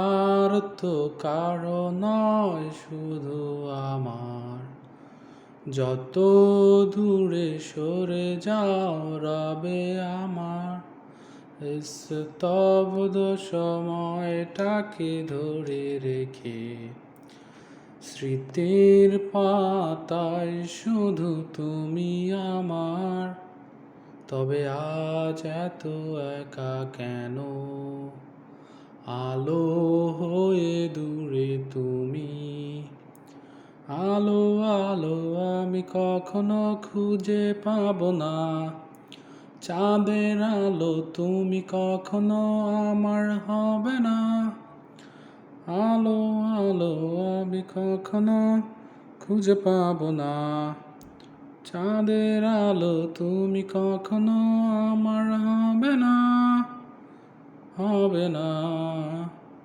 আর তো কারো নয় শুধু আমার, যত দূরে সরে যাও রবে আমার। স্তব্ধ সময়টাকে ধরে রেখে স্মৃতির পাতায় শুধু তুমি আমার। তবে আজ এত একা কেন, আলো হয়ে দূরে তুমি। আলো আলো আমি কখনো খুঁজে পাবো না, চাঁদের আলো তুমি কখনো আমার হবে না। আলো আলো আমি কখনো খুঁজে পাবো না, চাঁদের আলো তুমি কখনো আমার হবে না, হবে না।